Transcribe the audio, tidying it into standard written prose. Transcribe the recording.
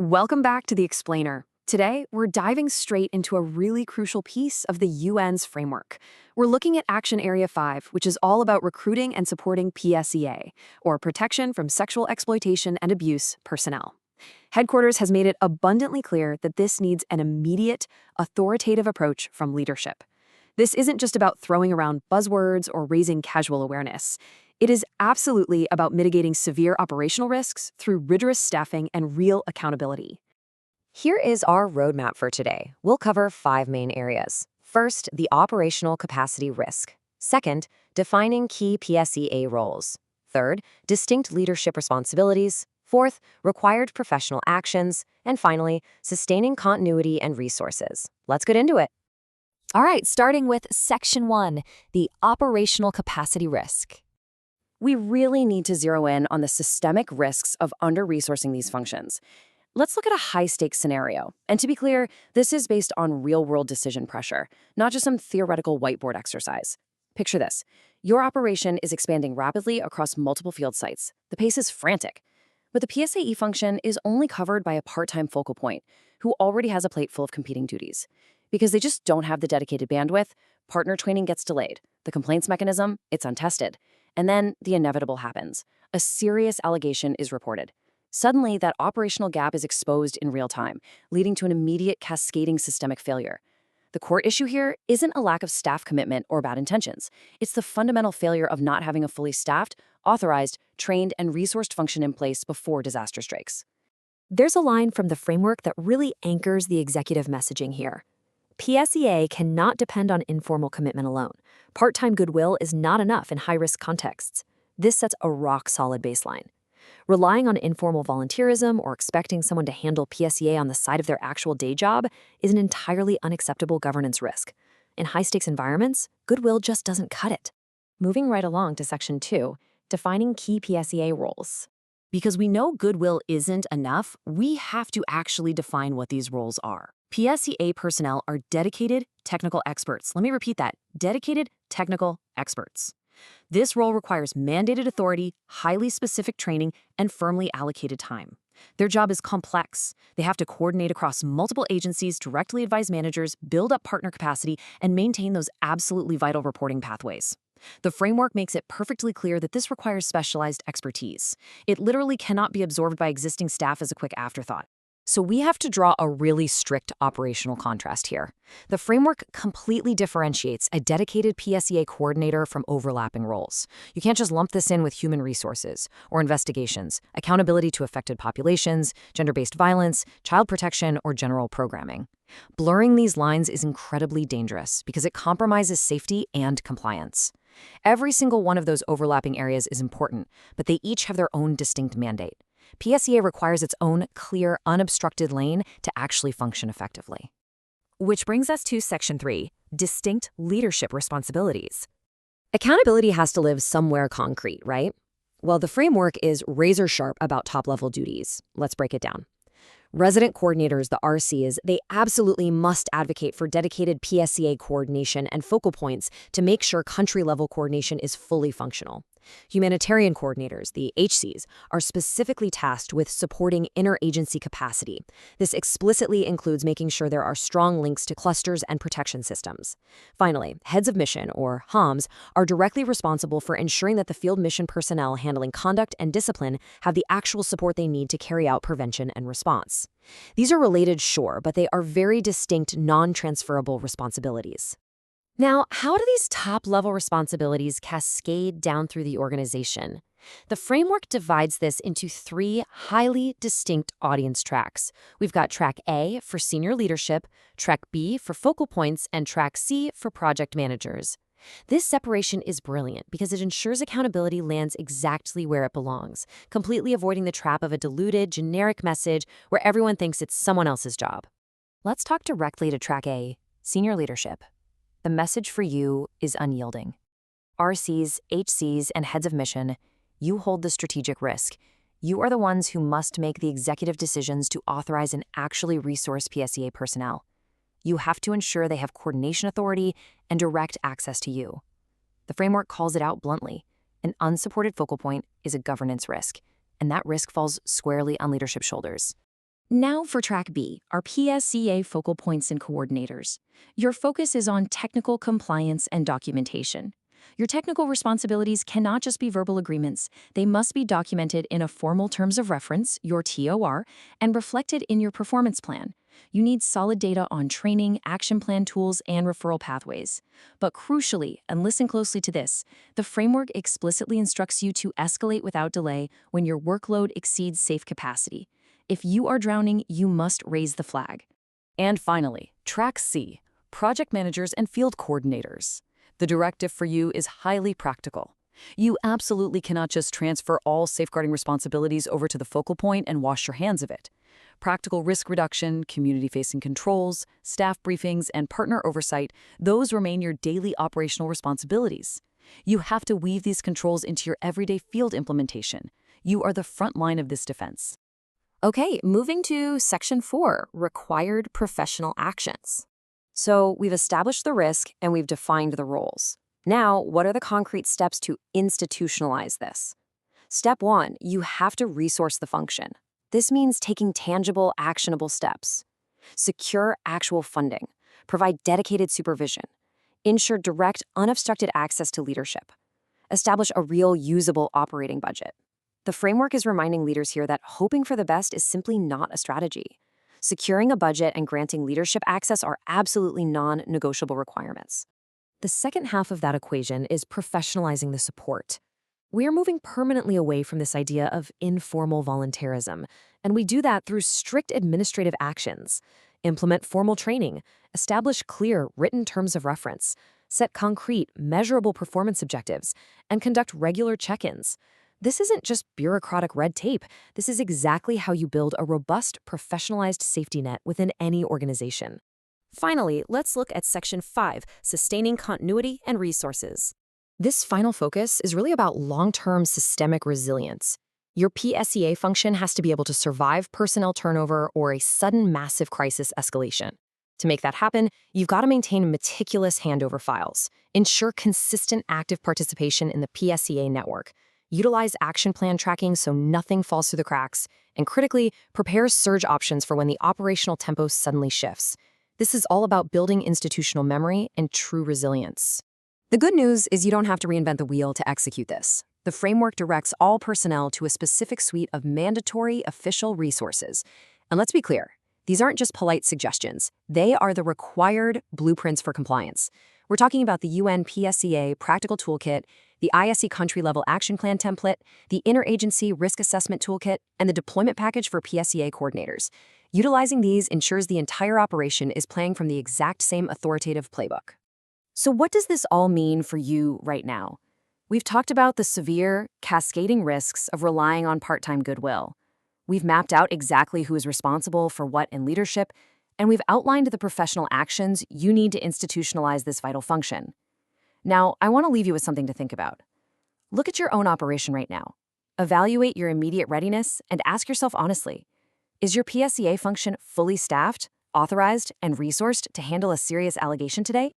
Welcome back to The Explainer. Today, we're diving straight into a really crucial piece of the UN's framework. We're looking at Action Area 5, which is all about recruiting and supporting PSEA, or Protection from Sexual Exploitation and Abuse personnel. Headquarters has made it abundantly clear that this needs an immediate, authoritative approach from leadership. This isn't just about throwing around buzzwords or raising casual awareness. It is absolutely about mitigating severe operational risks through rigorous staffing and real accountability. Here is our roadmap for today. We'll cover 5 main areas. First, the operational capacity risk. Second, defining key PSEA roles. Third, distinct leadership responsibilities. Fourth, required professional actions. And finally, sustaining continuity and resources. Let's get into it. All right, starting with Section 1, the operational capacity risk. We really need to zero in on the systemic risks of under-resourcing these functions. Let's look at a high-stakes scenario. And to be clear, this is based on real-world decision pressure, not just some theoretical whiteboard exercise. Picture this. Your operation is expanding rapidly across multiple field sites. The pace is frantic. But the PSAE function is only covered by a part-time focal point who already has a plate full of competing duties. Because they just don't have the dedicated bandwidth, partner training gets delayed. The complaints mechanism, it's untested. And then the inevitable happens. A serious allegation is reported. Suddenly, that operational gap is exposed in real time, leading to an immediate cascading systemic failure. The core issue here isn't a lack of staff commitment or bad intentions. It's the fundamental failure of not having a fully staffed, authorized, trained, and resourced function in place before disaster strikes. There's a line from the framework that really anchors the executive messaging here. PSEA cannot depend on informal commitment alone. Part-time goodwill is not enough in high-risk contexts. This sets a rock-solid baseline. Relying on informal volunteerism or expecting someone to handle PSEA on the side of their actual day job is an entirely unacceptable governance risk. In high-stakes environments, goodwill just doesn't cut it. Moving right along to Section 2, defining key PSEA roles. Because we know goodwill isn't enough, we have to actually define what these roles are. PSEA personnel are dedicated technical experts. Let me repeat that, dedicated technical experts. This role requires mandated authority, highly specific training, and firmly allocated time. Their job is complex. They have to coordinate across multiple agencies, directly advise managers, build up partner capacity, and maintain those absolutely vital reporting pathways. The framework makes it perfectly clear that this requires specialized expertise. It literally cannot be absorbed by existing staff as a quick afterthought. So we have to draw a really strict operational contrast here. The framework completely differentiates a dedicated PSEA coordinator from overlapping roles. You can't just lump this in with human resources or investigations, accountability to affected populations, gender-based violence, child protection, or general programming. Blurring these lines is incredibly dangerous because it compromises safety and compliance. Every single one of those overlapping areas is important, but they each have their own distinct mandate. PSEA requires its own clear, unobstructed lane to actually function effectively. Which brings us to Section 3, distinct leadership responsibilities. Accountability has to live somewhere concrete, right? Well, the framework is razor sharp about top-level duties. Let's break it down. Resident coordinators, the RCs, they absolutely must advocate for dedicated PSEA coordination and focal points to make sure country-level coordination is fully functional. Humanitarian coordinators, the HCs, are specifically tasked with supporting interagency capacity. This explicitly includes making sure there are strong links to clusters and protection systems. Finally, heads of mission, or HOMs, are directly responsible for ensuring that the field mission personnel handling conduct and discipline have the actual support they need to carry out prevention and response. These are related, sure, but they are very distinct, non-transferable responsibilities. Now, how do these top-level responsibilities cascade down through the organization? The framework divides this into 3 highly distinct audience tracks. We've got Track A for senior leadership, Track B for focal points, and Track C for project managers. This separation is brilliant because it ensures accountability lands exactly where it belongs, completely avoiding the trap of a diluted, generic message where everyone thinks it's someone else's job. Let's talk directly to Track A, senior leadership. The message for you is unyielding. RCs, HCs, and heads of mission, you hold the strategic risk. You are the ones who must make the executive decisions to authorize and actually resource PSEA personnel. You have to ensure they have coordination authority and direct access to you. The framework calls it out bluntly. An unsupported focal point is a governance risk, and that risk falls squarely on leadership shoulders. Now for Track B, our PSEA focal points and coordinators. Your focus is on technical compliance and documentation. Your technical responsibilities cannot just be verbal agreements. They must be documented in a formal terms of reference, your TOR, and reflected in your performance plan. You need solid data on training, action plan tools, and referral pathways. But crucially, and listen closely to this, the framework explicitly instructs you to escalate without delay when your workload exceeds safe capacity. If you are drowning, you must raise the flag. And finally, Track C, project managers and field coordinators. The directive for you is highly practical. You absolutely cannot just transfer all safeguarding responsibilities over to the focal point and wash your hands of it. Practical risk reduction, community-facing controls, staff briefings, and partner oversight, those remain your daily operational responsibilities. You have to weave these controls into your everyday field implementation. You are the front line of this defense. Okay, moving to Section 4, Required Professional Actions. So we've established the risk and we've defined the roles. Now, what are the concrete steps to institutionalize this? Step 1, you have to resource the function. This means taking tangible, actionable steps. Secure actual funding. Provide dedicated supervision. Ensure direct, unobstructed access to leadership. Establish a real, usable operating budget. The framework is reminding leaders here that hoping for the best is simply not a strategy. Securing a budget and granting leadership access are absolutely non-negotiable requirements. The second half of that equation is professionalizing the support. We are moving permanently away from this idea of informal volunteerism, and we do that through strict administrative actions. Implement formal training, establish clear, written terms of reference, set concrete, measurable performance objectives, and conduct regular check-ins. This isn't just bureaucratic red tape. This is exactly how you build a robust, professionalized safety net within any organization. Finally, let's look at Section 5, Sustaining Continuity and Resources. This final focus is really about long-term systemic resilience. Your PSEA function has to be able to survive personnel turnover or a sudden massive crisis escalation. To make that happen, you've got to maintain meticulous handover files, ensure consistent active participation in the PSEA network, utilize action plan tracking so nothing falls through the cracks, and critically, prepare surge options for when the operational tempo suddenly shifts. This is all about building institutional memory and true resilience. The good news is you don't have to reinvent the wheel to execute this. The framework directs all personnel to a specific suite of mandatory official resources. And let's be clear, these aren't just polite suggestions. They are the required blueprints for compliance. We're talking about the UN PSEA Practical Toolkit, the ISE Country-Level Action Plan Template, the Interagency Risk Assessment Toolkit, and the Deployment Package for PSEA Coordinators. Utilizing these ensures the entire operation is playing from the exact same authoritative playbook. So what does this all mean for you right now? We've talked about the severe, cascading risks of relying on part-time goodwill. We've mapped out exactly who is responsible for what in leadership, and we've outlined the professional actions you need to institutionalize this vital function. Now, I want to leave you with something to think about. Look at your own operation right now. Evaluate your immediate readiness and ask yourself honestly, is your PSEA function fully staffed, authorized, and resourced to handle a serious allegation today?